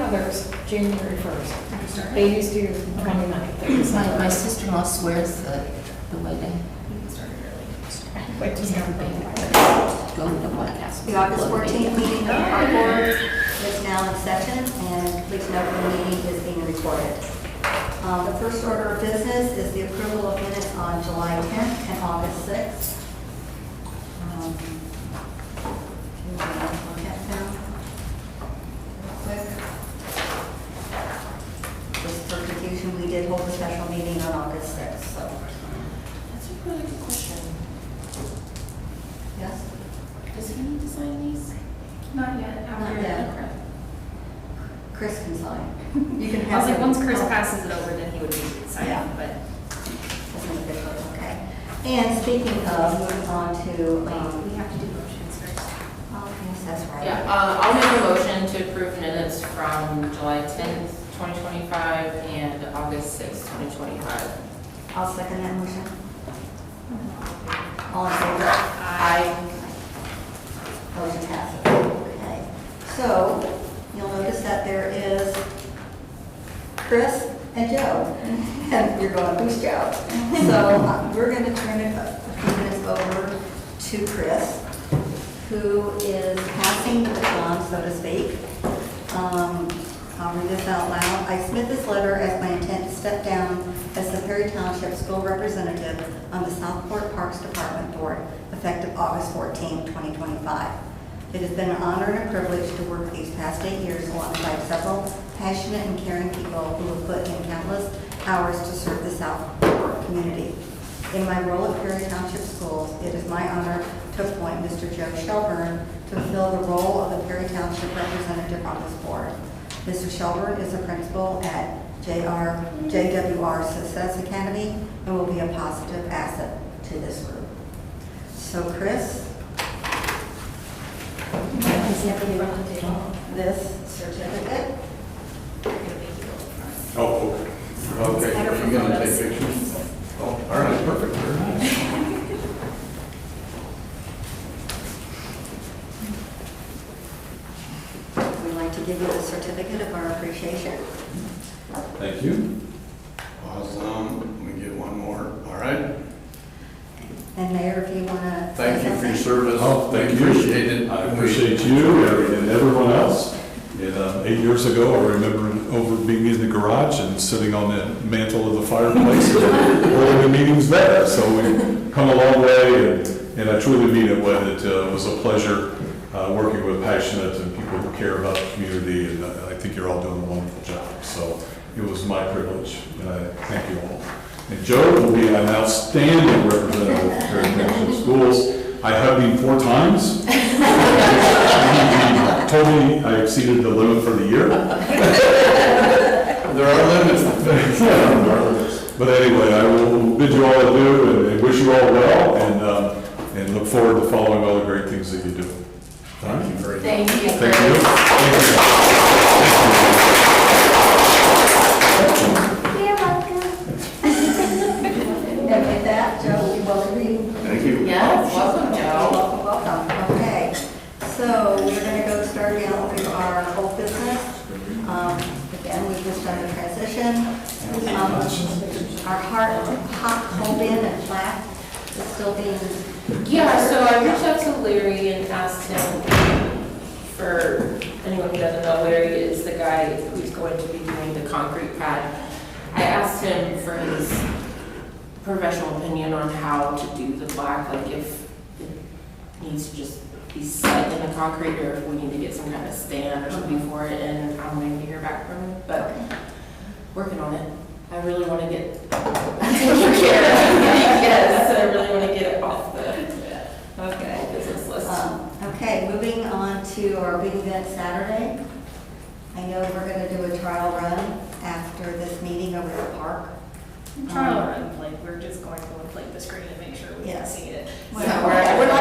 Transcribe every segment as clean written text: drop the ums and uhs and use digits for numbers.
others, January 1st. They used to 29th. My sister-in-law swears the wedding. But just Go to the White House. The August 14th meeting of our board is now in session, and please note the meeting is being recorded. The first order of business is the approval of minutes on July 10th and August 6th. If you want to look at them real quick. Just for confusion, we did hold a special meeting on August 6th, so. That's a really good question. Yes? Does he need to sign these? Not yet. Not yet. Chris can sign. You can I have. was like, him- once Chris passes it over, then he would be signing, Yeah. but. As an official, okay. And speaking of, moving on to, We have to do motions first. oh, yes, that's right. Yeah, I'll make a motion to approve minutes from July 10th, 2025 and August 6th, 2025. I'll second that motion. All in favor? Aye. Motion passes. Okay. So, you'll notice that there is Chris and Joe. And you're going, who's Joe? So, we're going to turn it a few minutes over to Chris, who is passing the baton, so to speak. I'll read this out loud. I submit this letter as my intent to step down as the Perry Township School Representative on the Southport Parks Department Board, effective August 14, 2025. It has been an honor and a privilege to work these past 8 years alongside several passionate and caring people who have put in countless hours to serve the Southport community. In my role at Perry Township Schools, it is my honor to appoint Mr. Joe Shelburne to fill the role of the Perry Township representative on this board. Mr. Shelburne is a principal at JWR Success Academy and will be a positive asset to this group. So Chris, this certificate. Oh, okay. Are you going to take pictures? Oh, all right, perfect. Very nice. We'd like to give you the certificate of our appreciation. Thank you. Awesome. Let me get one more. All right. And Mayor, if you want to. Thank you for your service. Oh, thank you. Appreciate it. I appreciate you and everyone else. And 8 years ago, I remember being in the garage and sitting on the mantle of the fireplace and holding the meetings there. So we've come a long way, and I truly mean it when it was a pleasure working with passionate and people who care about the community, and I think you're all doing a wonderful job. So it was my privilege, and I thank you all. And Joe will be an outstanding representative of Perry Township Schools. I have been 4 times. He told me I exceeded the limit for the year. There are limits to things. But anyway, I will bid you all adieu and wish you all well, and look forward to following all the great things that you do. Thank you very much. Thank you. Thank you. And with that, Joe, we welcome you. Thank you. Yes, welcome, Joe. Welcome, welcome. Okay, so we're going to go start down with our whole business. Again, we've just done the transition. Our hot hold in and plaque is still being. Yeah, so I reached out to Larry and asked him, for anyone who doesn't know, Larry is the guy who's going to be doing the concrete pad. I asked him for his professional opinion on how to do the plaque, like if it needs to just be set in the concrete or if we need to get some kind of stand or something for it, and I'm waiting to hear back from him, but working on it. I really want to get taken care of. Yes, I really want to get it off the Okay. business list. Okay, moving on to our big event Saturday. I know we're going to do a trial run after this meeting over at the park. Trial run, like, we're just going to inflate the screen and make sure we can Yes. see it. We're not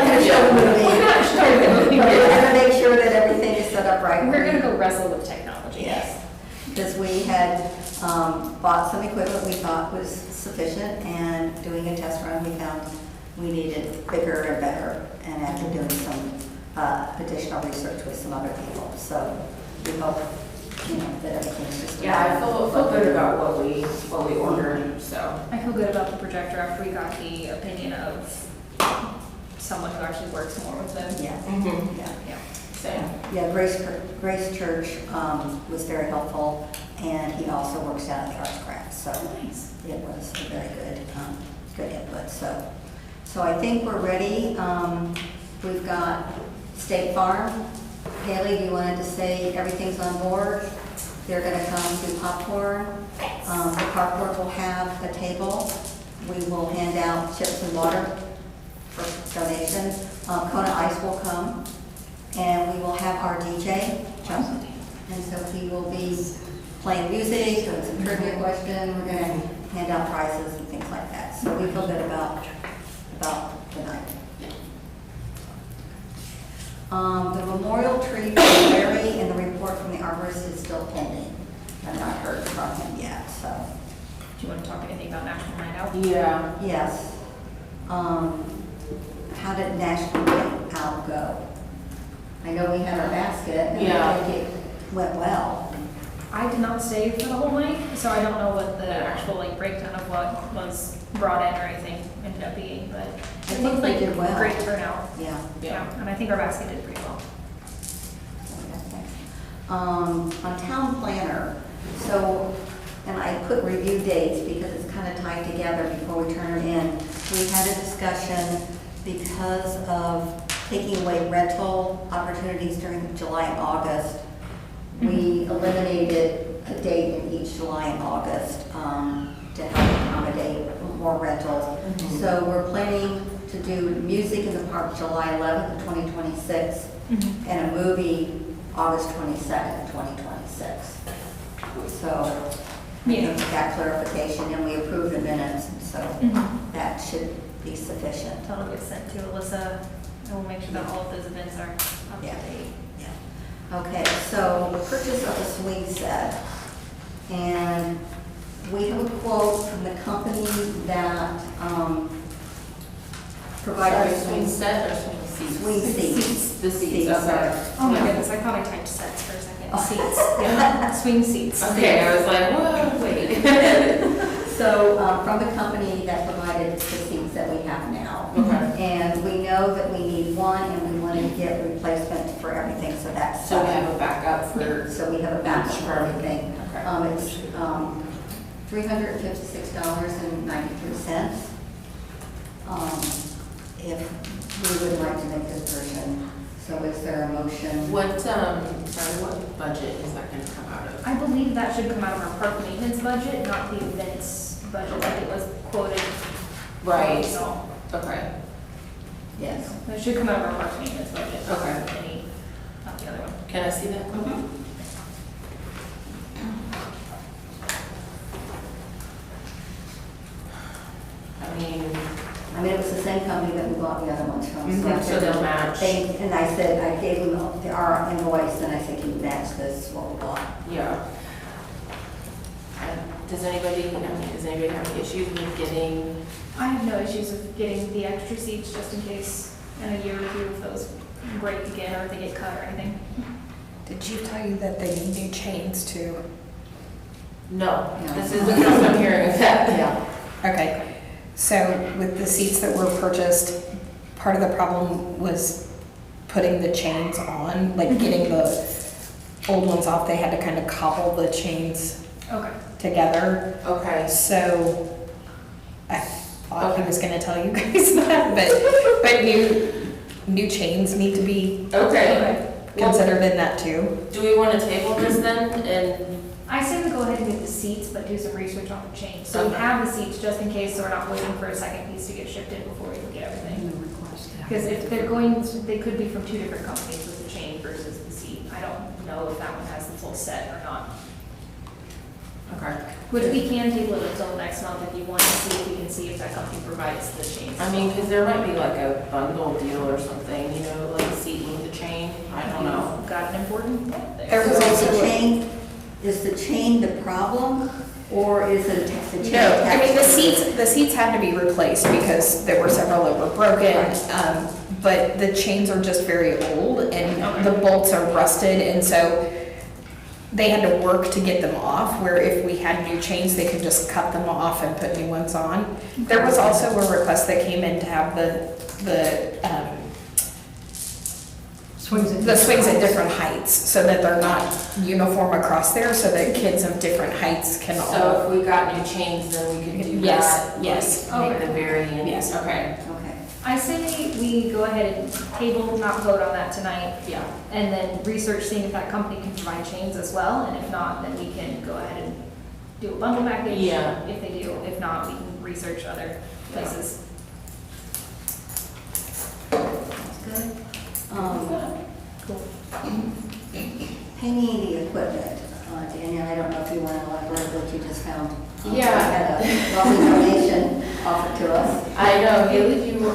going to show the movie. We're not showing the movie. We're going to make sure that everything is set up right. We're gonna go wrestle with technology. Yes, because we had bought some equipment we thought was sufficient, and doing a test run, we found we needed bigger and better, and after doing some additional research with some other people. So we hope you know, that everything's just. Yeah, I feel good about what we ordered, so. I feel good about the projector after we got the opinion of someone who actually works more with them. Yeah, Mhm. yeah. Yeah. Same. Yeah, Grace Church was very helpful, and he also works down at the Arts Craft, so Nice. it was a very good input, so I think we're ready. We've got State Farm. Haley, you wanted to say everything's on board? They're gonna come do popcorn. The carport will have a table. We will hand out chips and water for donations. Kona Ice will come, and we will have our DJ jump. And so he will be playing music, doing some trivia questions. We're gonna hand out prizes and things like that. So we feel good about the night. The memorial tree for Larry and the report from the arborist is still pending. I've not heard from him yet, so, Do you want to talk anything about National Night Out? Yeah. yes. How did National Night Out go? I know we had our basket, and Yeah. I think it went well. I did not stay for the whole night, so I don't know what the actual like breakdown of what was brought in or anything ended up being, but I it think looked we like did well. great turnout. Yeah. Yeah. And I think our basket did pretty well. On town planner, so, and I put review dates because it's kind of tied together before we turn them in. We had a discussion because of taking away rental opportunities during July and August. We eliminated a date in each July and August to help accommodate more rentals. So we're planning to do music in the park July 11th, 2026, and a movie August 22nd, 2026. So, Yeah. that clarification, and we approved the minutes, so Mhm. that should be sufficient. That'll get sent to Alyssa, and we'll make sure that all of those events are up to Yeah. date. Okay, so purchase of a swing set. And we have a quote from the company that provided Sorry, a swing set or swing seats? Swing seats. The seats, Seats, okay. sorry. Oh my Yeah. goodness, I thought I typed sets for a second. Seats, yeah, swing seats. Okay, I was like, whoa, wait. So, from the company that provided the seats that we have now. Okay. And we know that we need one, and we want to get replacement for everything, so that's. So we have a backup for, So we have a backup for everything. Okay. It's $356.93. If we would like to make this version, so is there a motion? what, sorry, what budget is that gonna come out of? I believe that should come out of our park maintenance budget, not the events budget like it was quoted. Right, So, okay. Yes. it should come out of our park maintenance budget. not Okay. Any, not the other one. Can I see that? I mean, it was the same company that we bought the other ones from. I So said- they'll match. And I said, I gave them our invoice, and I said, can you match this, what we bought? Yeah. Does anybody have any issues with getting, I have no issues with getting the extra seats just in case in a year or two if those break again or if they get cut or anything. Did she tell you that they need new chains too? no, No. this is the first I'm hearing of that. Yeah. Okay, so with the seats that were purchased, part of the problem was putting the chains on, like getting the old ones off. They had to kind of cobble the chains Okay. together. Okay, So I thought he was gonna tell you guys that, but new chains need to be okay. considered in that too. Do we want to table this then, and, I say we go ahead and get the seats, but do some research on the chains. So we Okay. have the seats just in case, so we're not waiting for a second piece to get shipped in before we can get everything. Because if they're going, they could be from two different companies with the chain versus the seat. I don't know if that one has the full set or not. okay. Which we can table it until next month if you want to see if we can see if that company provides the chains. I mean, because there might be like a bundle deal or something, you know, like a seat with a chain, I don't know. Got an important point there. There was So also is the chain the problem, or is it the chain? No, I mean, the attached? seats had to be replaced because there were several that were broken. Right. But the chains are just very old and Okay. the bolts are rusted, and so they had to work to get them off, where if we had new chains, they could just cut them off and put new ones on. There was also a request that came in to have the swings at different heights, so that they're not uniform across there, so that kids of different heights can all. So if we got new chains, then we could do Yes, that? yes. Like, make the variant? Yes. Okay. Okay. I say we go ahead and table, not vote on that tonight, Yeah. and then research seeing if that company can provide chains as well, and if not, then we can go ahead and do a bundle package. Yeah. If they do, if not, we can research other places. That's good. Cool. Painting the equipment, Danielle, I don't know if you want to elaborate what you just found. Yeah. You had a lovely donation offered to us. I know, Haley, do you want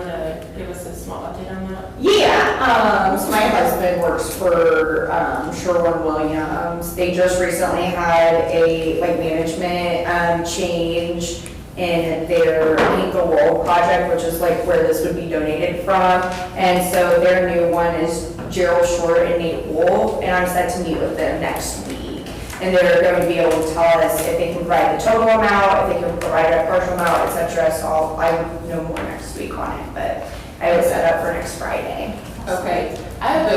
to give us a small update on that? Yeah, so my husband works for Sherwin-Williams. They just recently had a management change in their Ankle Roll project, which is like where this would be donated from. And so their new one is Gerald Short and Nate Wolf, and I'm set to meet with them next week. And they're going to be able to tell us if they can provide the total amount, if they can provide a partial amount, et cetera. So I know more next week on it, but I was set up for next Friday. Okay, I have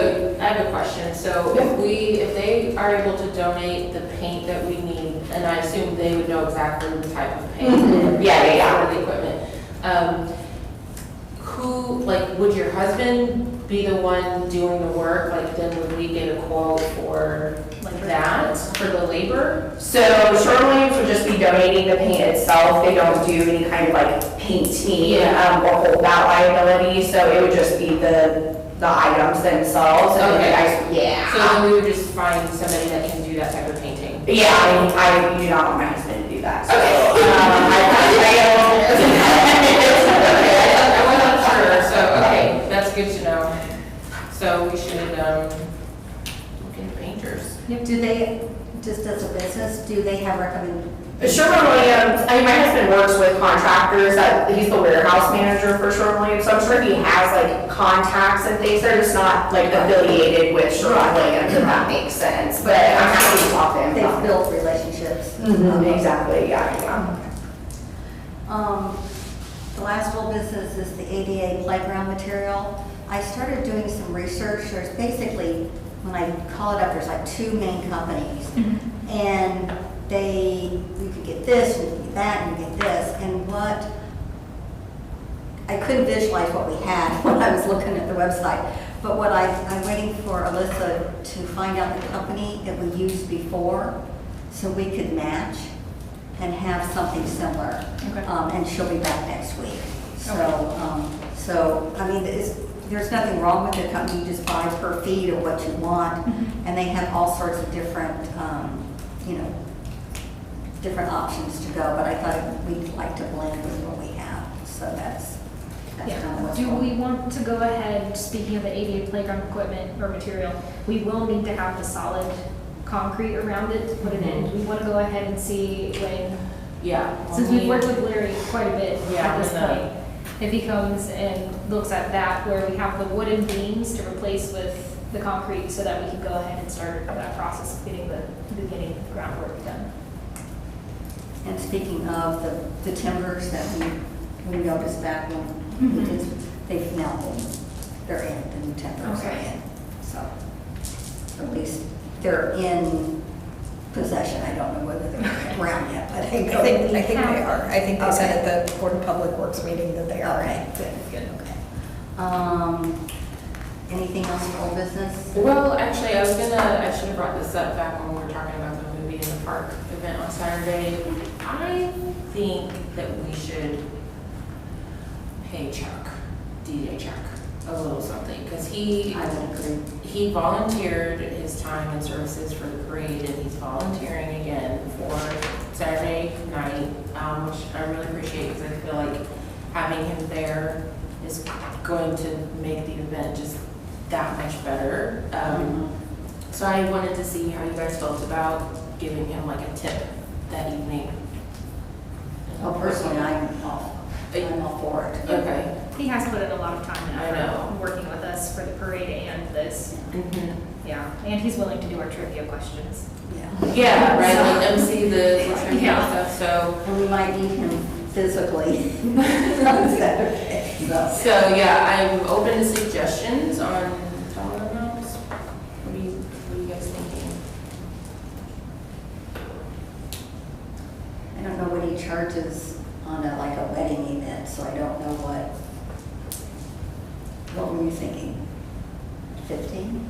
a question. So if they are able to donate the paint that we need, and I assume they would know exactly the type of paint. Mhm. Yeah. For the equipment. Would your husband be the one doing the work? Like, then would we get a quote for that, for the labor? So Sherwin-Williams would just be donating the paint itself. They don't do any kind of painting or hold that liability. So it would just be the items themselves. And then Okay. the guys, So then we would just find somebody that can do that type of painting? Yeah, I do not want my husband to do that. So, I wasn't sure, so, okay, that's good to know. So we should, look into painters. Do they, just as a business, do they have Sherwin-Williams, my husband works with contractors. He's the warehouse manager for Sherwin-Williams, so I'm sure he has contacts and things. They're just not affiliated with Sherwin-Williams, if that makes sense. But I'm happy to talk to him. they've built relationships? Exactly, yeah. The last little business is the ADA playground material. I started doing some research. There's basically, when I call it up, there's two main companies. And you could get this, and you could get that, and you could get this. And I couldn't visualize what we had when I was looking at the website. But I'm waiting for Alyssa to find out the company that we used before, so we could match and have something similar. Okay. And she'll be back next week. There's nothing wrong with the company. You just buy per feet or what you want. And they have all sorts of different, different options to go. But I thought we'd like to blend with what we have. So that's kind of what's Do going we want to go ahead, speaking of the ADA playground equipment or material, we will need to have the solid concrete around it to put it in. We want to go ahead and see when, Yeah. since we've worked with Larry quite a bit Yeah, at this and, point, if he comes and looks at that, where we have the wooden beams to replace with the concrete so that we can go ahead and start that process of getting the beginning groundwork done. And speaking of the timbers that we noticed back when we did, they've now they're in, the new timbers are Okay. in. So at least they're in possession. I don't know whether they're around yet, but I think they are. I think they said at the Board of Public Works meeting that they are. Okay, good, okay. Anything else for old business? Well, actually, I should have brought this up back when we were talking about the movie in the park event on Saturday. I think that we should pay Chuck, DJ Chuck, a little something, because he volunteered his time and services for the parade, and he's volunteering again for Saturday night, which I really appreciate, because I feel like having him there is going to make the event just that much better. So I wanted to see how you guys felt about giving him a tip that evening. Well, personally, I'm all for it. Okay. He has put in a lot of time and I effort know. working with us for the parade and this. Mhm. Yeah, and he's willing to do our trivia questions. Yeah. Yeah, right, like MC the trivia Yeah. stuff, so. And we might need him physically on Saturday, so. So, yeah, I'm open to suggestions on dollar amounts. What are you guys thinking? I don't know what he charges on a, like a wedding event, so I don't know what were you thinking? 15?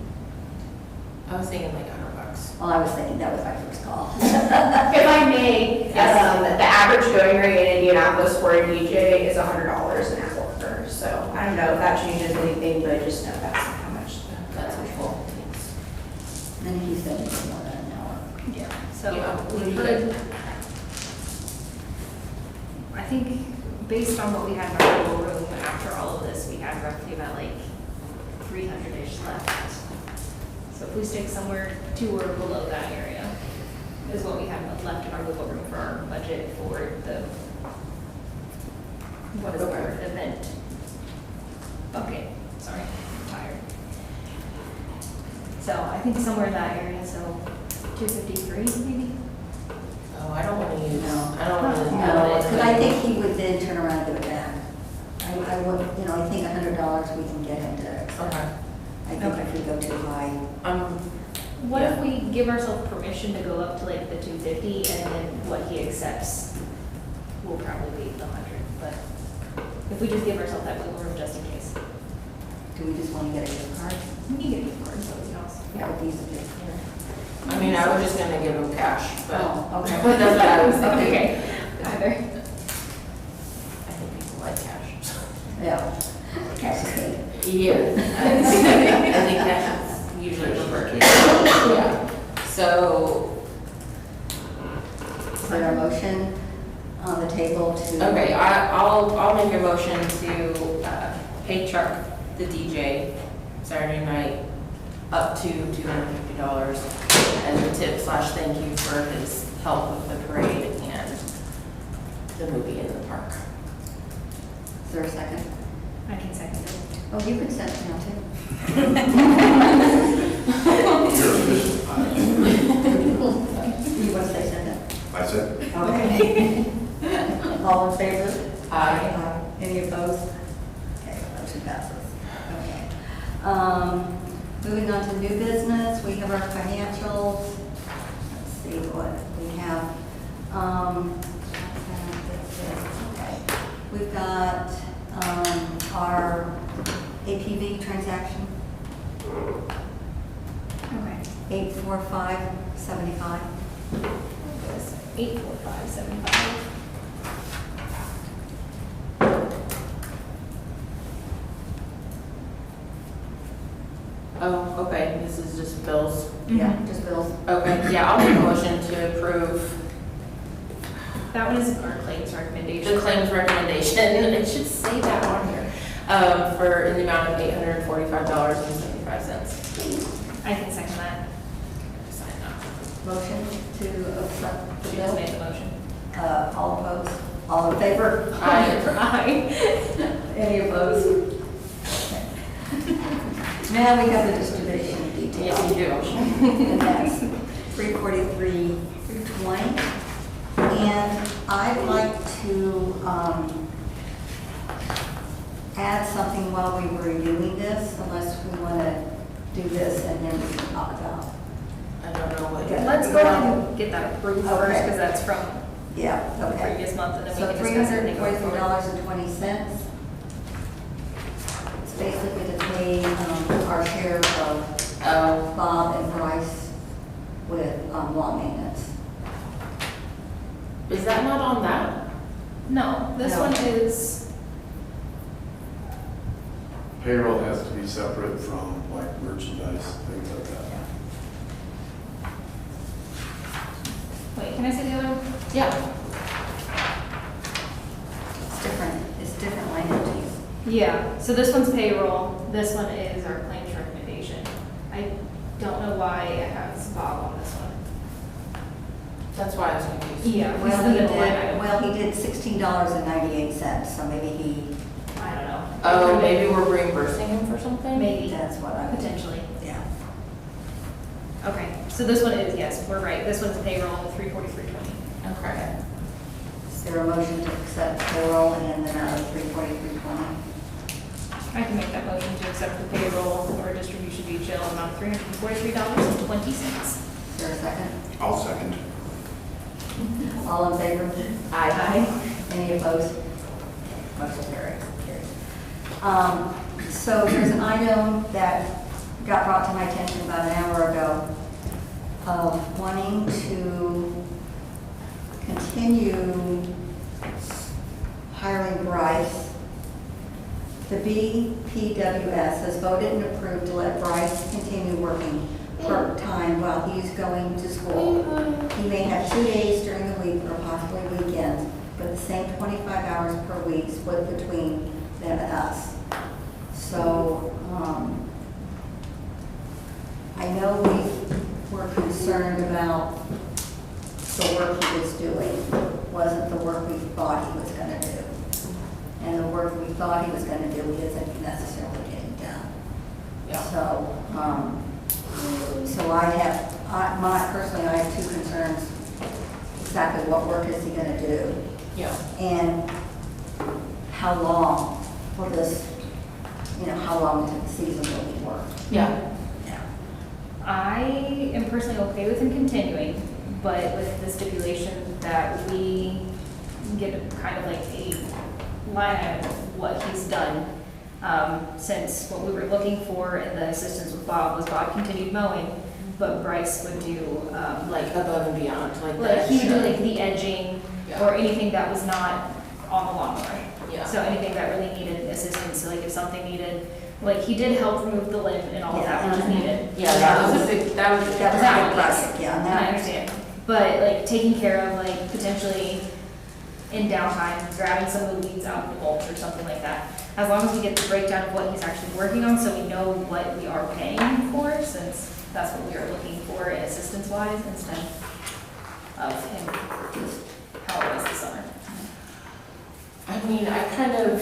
I was thinking like $100. Well, I was thinking that was my first call. If I may, the average going rate in Indianapolis for a DJ is $100 an hour. So I don't know if that changes anything, but just know that's how much That's that's cool. And he said it's more than an hour. Yeah. So Yeah, we we could, I think, based on what we had in our whole room, after all of this, we had roughly about like 300-ish left. So if we stick somewhere to or below that area, is what we have left in our wiggle room for our budget for the, what is the Okay. word, event bucket, sorry, I'm tired. So I think somewhere in that area, so 253 maybe? Oh, I don't want to use, No. I don't want to. No, because I think he would then turn around and give it back. I would, I think $100 we can get him to accept. Okay. I think if we go too high, What if Yeah. we give ourselves permission to go up to like the 250 and then what he accepts will probably be the 100, but if we just give ourselves that wiggle room just in case. do we just want to get a gift card? We can get a gift card, so it's not. Yeah, with these are gift cards. I mean, I was just gonna give him cash, but. Oh, okay. But that's what I was thinking. Okay, either. I think people like cash. Yeah. Cash is king. Yeah. I think cash is usually preferred. Yeah. So, Is there a motion on the table to? okay, I'll make a motion to pay Chuck, the DJ, Saturday night, up to $250 as a tip / thank you for his help with the parade and the movie in the park. Is there a second? I can second it. Oh, you can second now too. You're official. You want to say second? I said, Okay. All in favor? Aye. Any opposed? Okay, motion passes. Okay. Moving on to new business, we have our financials. Let's see what we have. Okay. We've got our APV transaction, Okay. 84575. 84575. Oh, okay, this is just bills. Yeah, just bills. Okay, yeah, I'll make a motion to approve That one is our claims recommendation. the claims recommendation. It should say that on here, for in the amount of $845.75. I can second that. Sign that. Motion to accept the She just bill. made the motion. All opposed? All in favor? Aye. Any opposed? Okay. Now we have the distribution detail. Yes, you do. And that's 343.20. And I'd like to add something while we were reviewing this, unless we want to do this and then we can talk about. I don't know what. Yeah. Let's go ahead and get that approved first, Okay. because that's from Yeah, the okay. previous month, and then we So can discuss everything going forward. $343.20. It's basically to pay our share of Oh, Bob and Bryce with lawn maintenance. is that not on that? No, this No. one is, payroll has to be separate from like merchandise, things like that. wait, can I say the other one? Yeah. It's different line entities. Yeah, so this one's payroll, this one is our claims recommendation. I don't know why it has Bob on this one. That's why I was confused. Yeah. Well, he's the middle line item. he did $16.98, so maybe I don't know. Oh, maybe we're reimbursing him for something? Maybe, that's what I, potentially. yeah. So this one is, yes, we're right, this one's payroll, the 343.20. Okay. Is there a motion to accept payroll and then out of 343.20? I can make that motion to accept the payroll or distribution detail amount of $343.20. Is there a second? I'll second. All in favor? Aye. Any opposed? Motion carries. So there's an item that got brought to my attention about an hour ago of wanting to continue hiring Bryce. The BPWS has voted and approved to let Bryce continue working part-time while he's going to school. He may have 2 days during the week or possibly weekends, but the same 25 hours per week split between them and us. So, I know we were concerned about the work he was doing, wasn't the work we thought he was gonna do. And the work we thought he was gonna do isn't necessarily getting done. Yeah. So personally, I have two concerns. Exactly what work is he gonna do? Yeah. And how long will this, how long into the season will he work? Yeah. I am personally okay with him continuing, but with the stipulation that we get kind of like a line item of what he's done. Since what we were looking for in the assistance with Bob was Bob continued mowing, but Bryce would do, Like above and beyond, like the like he would do extra. like the edging Yeah. or anything that was not on the lawnmower. Yeah. So anything that really needed assistance, so like if something needed, like he did help remove the limb and all of that, which is needed. Yeah, that was a big, That was a big project, yeah, and And I that, understand, but like taking care of like potentially in downtime, grabbing some of the weeds out of the mulch or something like that. As long as we get the breakdown of what he's actually working on, so we know what we are paying for, since that's what we are looking for assistance wise, instead of him just how it was this summer. I mean, I kind of,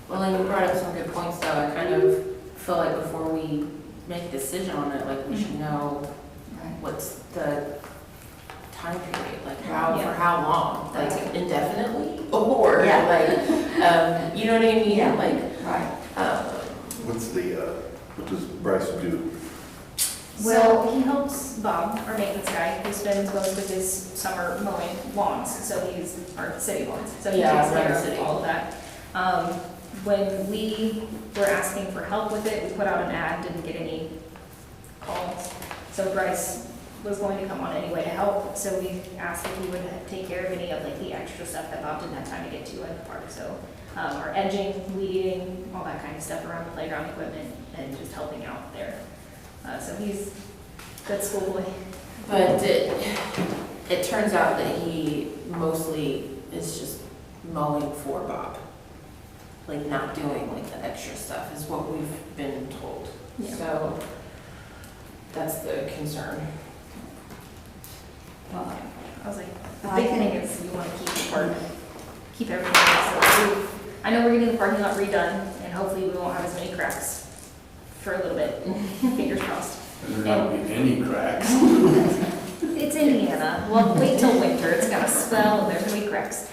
well, like you brought up some good points though, I kind of feel like before we make a decision on it, like we should know right. what's the time period, like how, Yeah. for how long, like That's it. indefinitely, or Yeah. like, you know what I mean? Yeah. Like, Right. What's the, what does Bryce do? Well, he helps Bob, our maintenance guy, who spends most of his summer mowing lawns, so he's, our city lawns, so he Yeah, takes around care the of city. all of that. When we were asking for help with it, we put out an ad, didn't get any calls. So Bryce was going to come on anyway to help, so we asked if he would take care of any of like the extra stuff that Bob didn't have time to get to at the park. So our edging, weed eating, all that kind of stuff around the playground equipment and just helping out there. So he's good school boy. but it turns out that he mostly is just mowing for Bob. Like not doing like the extra stuff is what we've been told. Yeah. So that's the concern. Well, I was like, the I big can- thing is we want to keep the park, keep everything else. So I know we're getting the parking lot redone and hopefully we won't have as many cracks for a little bit. Fingers crossed. There not be any cracks. It's Indiana. Well, wait till winter. It's gonna swell and there's gonna be cracks.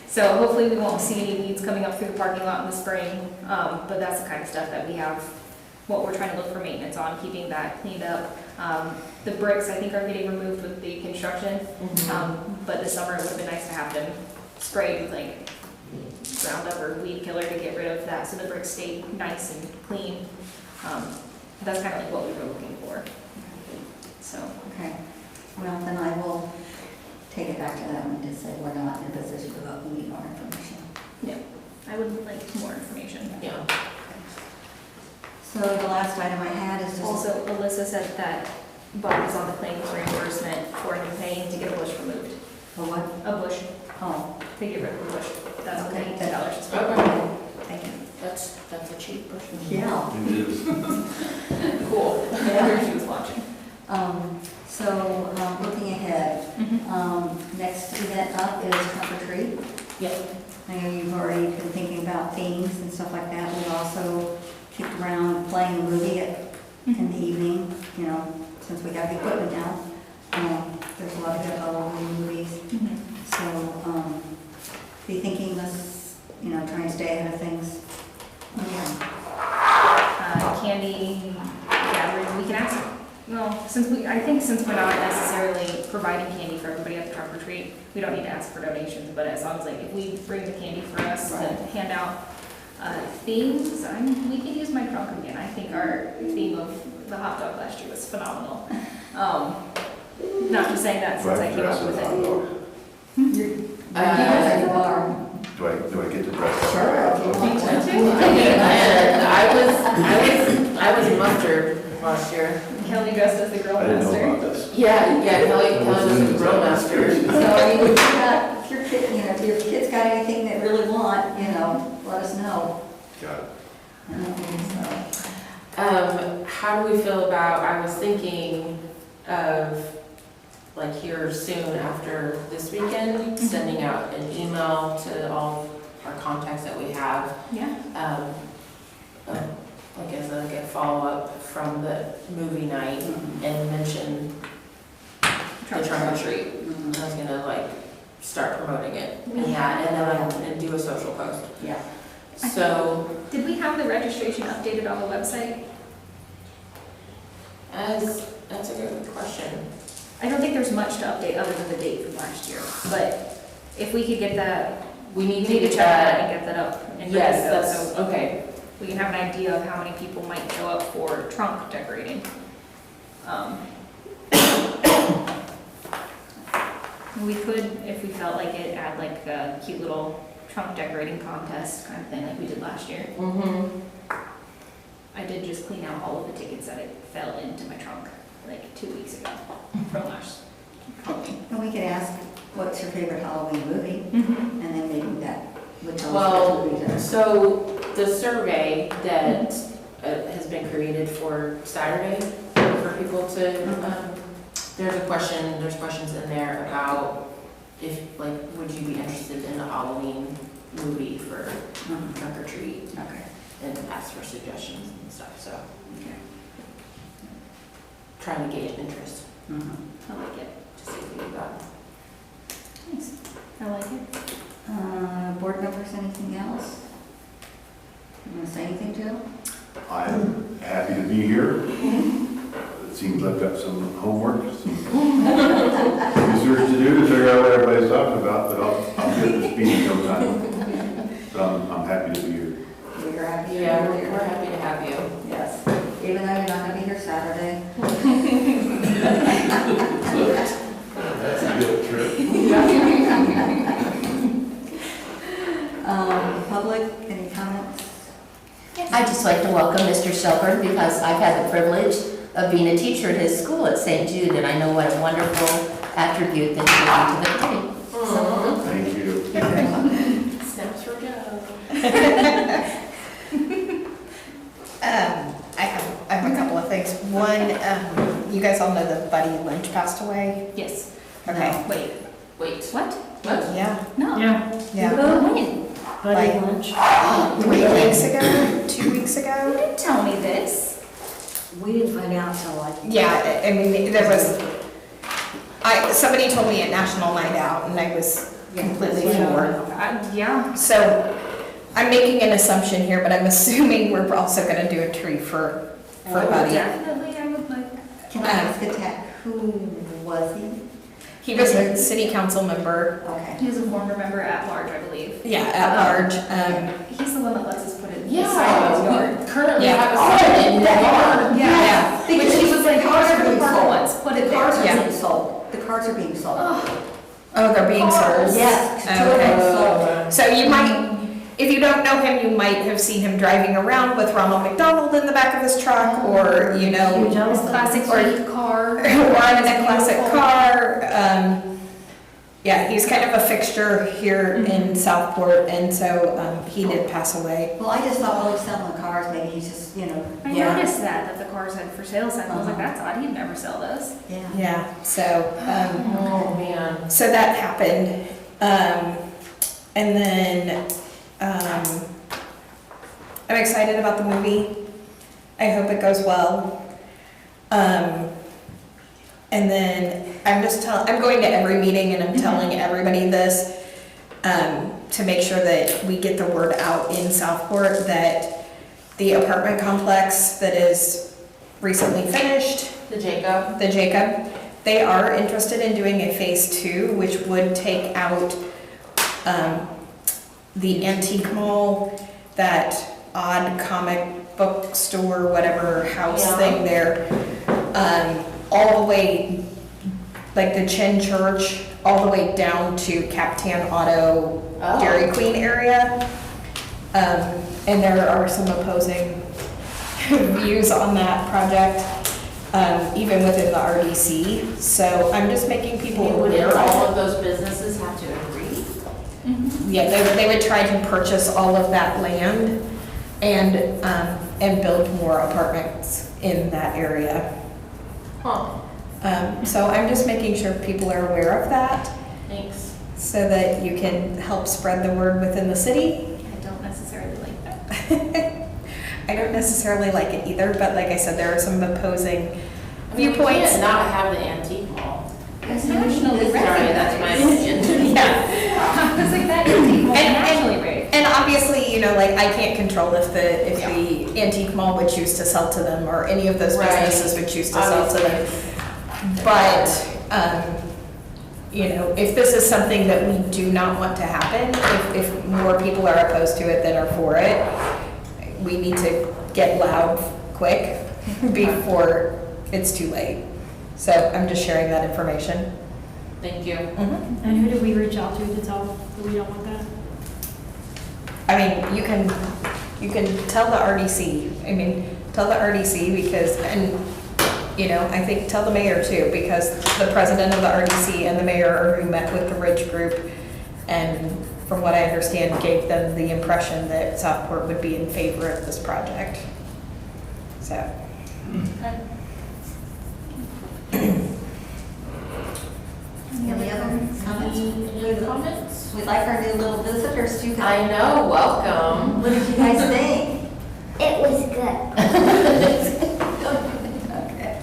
So hopefully we won't see any weeds coming up through the parking lot in the spring. But that's the kind of stuff that we have, what we're trying to look for maintenance on, keeping that cleaned up. The bricks, I think, are getting removed with the construction. But this summer it would have been nice to have them sprayed with like Roundup or weed killer to get rid of that, so the bricks stay nice and clean. That's kind of like what we were looking for. So, Okay, well, then I will take it back to them and just say we're not in a position to vote, we need more information. yeah, I would like more information. Yeah. So the last item I had is just. Also, Alyssa said that Bob is on the claims reimbursement for him paying to get a bush removed. For what? A bush, Oh, to get rid of the bush. That's what Okay. $10 is Okay. for. thank you. That's a cheap bush. Yeah. It is. Cool. I heard she was watching. So, looking ahead, next event up is Trunk or Treat. Yep. I know you've already been thinking about themes and stuff like that. We also kicked around playing a movie at in the evening, you know, since we have the equipment now. There's a lot of good Halloween movies. So, be thinking let's, you know, try and stay ahead of things. Candy gathering, we can ask, well, I think since we're not necessarily providing candy for everybody at the trunk or treat, we don't need to ask for donations, but as long as like, if we bring the candy for us to hand out, themes, we can use my trunk again. I think our theme of the hot dog last year was phenomenal. Not just saying that since I came up with it. Do I get to dress? Sure. I was mustard last year. Kelly dressed as the girl I didn't know master. about this. Yeah, Kelly was a grill master. So, I mean, if your kid, you know, if your kid's got anything they really want, you know, let us know. Got it. How do we feel about, I was thinking of, like here soon after this weekend, sending out an email to all our contacts that we have. Yeah. Like as a follow-up from the movie night and mention the trunk or treat. I was gonna like start promoting it and that, and do a social post. Yeah. So, Did we have the registration updated on the website? that's a good question. I don't think there's much to update other than the date from last year, but if we could get that, We need we to need to get check that that. and get that up and ready to Yes, go, that's, so okay. we can have an idea of how many people might show up for trunk decorating. We could, if we felt like it, add like a cute little trunk decorating contest kind of thing like we did last year. I did just clean out all of the tickets that it fell into my trunk like 2 weeks ago from last Halloween. And we could ask, what's your favorite Halloween movie? And then maybe that would tell us Well, which movie to. so the survey that has been created for Saturday for people to, there's questions in there about if, like, would you be interested in a Halloween movie for trunk or treat? Okay. And ask for suggestions and stuff, so Okay. trying to gauge interest I like it. to see if we got. Thanks. I like it. Board members, anything else? You want to say anything, Joe? I'm happy to be here. It seems I've got some homework, some research to do to figure out what everybody's talking about, but I'll get to speed sometime. But I'm happy to be here. We're happy. Yeah, we're happy to have you. Yes, even though you're not going to be here Saturday. That's a good trip. Public, any comments? I'd just like to welcome Mr. Shelburne because I've had the privilege of being a teacher at his school at St. Jude, and I know what a wonderful attribute that you bring to the committee. Thank you. Snaps for Joe. I have a couple of things. One, you guys all know that Buddy Lynch passed away? Yes. Okay. Wait, Wait, what? what? Yeah, No. yeah. When? Like 3 weeks ago, 2 weeks You ago? didn't tell me this. We didn't find out till like. Yeah, I mean, there was, somebody told me at National Night Out and I was completely floored. Yeah. So I'm making an assumption here, but I'm assuming we're also gonna do a tree for Buddy. Definitely, I would like. Can I ask a tech, who was he? He was a city council member, Okay. He's a former member at large, I believe. yeah, at large. He's the one that lets us put it in the Yeah, side of his we yard. currently Yeah. have a sign in the yard. Yeah. Which he was like, Cars cars are for the being park sold. once, put it The cars there. are Yeah. being sold. The cars are being sold. Oh, they're being sold? Yes, 2 of them sold. So you might, if you don't know him, you might have seen him driving around with Ronald McDonald in the back of his truck, or, you know, His classic sweet car. or in a classic car. Yeah, he's kind of a fixture here in Southport, and so he did pass away. Well, I just thought, well, he's selling the cars, maybe he's just, you know. I Yeah. noticed that the cars had for sale signs. I was like, that's odd, he'd never sell those. Yeah. Yeah, so, Oh, man. so that happened. And then, I'm excited about the movie. I hope it goes well. And then I'm going to every meeting and I'm telling everybody this, to make sure that we get the word out in Southport that the apartment complex that is recently finished, The Jacob. they are interested in doing a phase 2, which would take out the antique mall, that odd comic book store, whatever house Yeah. thing there, all the way, like the Chin Church, all the way down to Captain Auto Oh. Dairy Queen area. And there are some opposing views on that project, even within the RDC. So I'm just making people Would aware all of of those businesses have to agree? it. Yeah, they would try to purchase all of that land and build more apartments in that area. Huh, So I'm just making sure people are aware of that thanks. so that you can help spread the word within the city. I don't necessarily like that. I don't necessarily like it either, but like I said, there are some opposing I mean, we viewpoints. can't not have the antique mall. It's nationally Sorry, that's my opinion. Yeah. It's like that antique mall, And- nationally rated. And obviously, like, I can't control if the antique mall would choose to sell to them, or any of those Right. businesses would choose to sell to them. Obviously. But, if this is something that we do not want to happen, if more people are opposed to it than are for it, we need to get loud quick before it's too late. So I'm just sharing that information. Thank you. And who did we reach out to tell that we don't want that? I mean, you can tell the RDC, tell the RDC because, and, I think tell the mayor too, because the president of the RDC and the mayor are who met with the Ridge Group, and from what I understand, gave them the impression that Southport would be in favor of this project. So, Any other comments? Any comments? We'd like our new little visitors to come. I know, welcome. What did you guys think? It was good. Okay.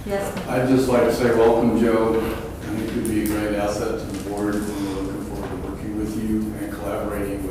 Yes. I'd just like to say welcome, Joe. I think you'd be a great asset to the board. We're looking forward to working with you and collaborating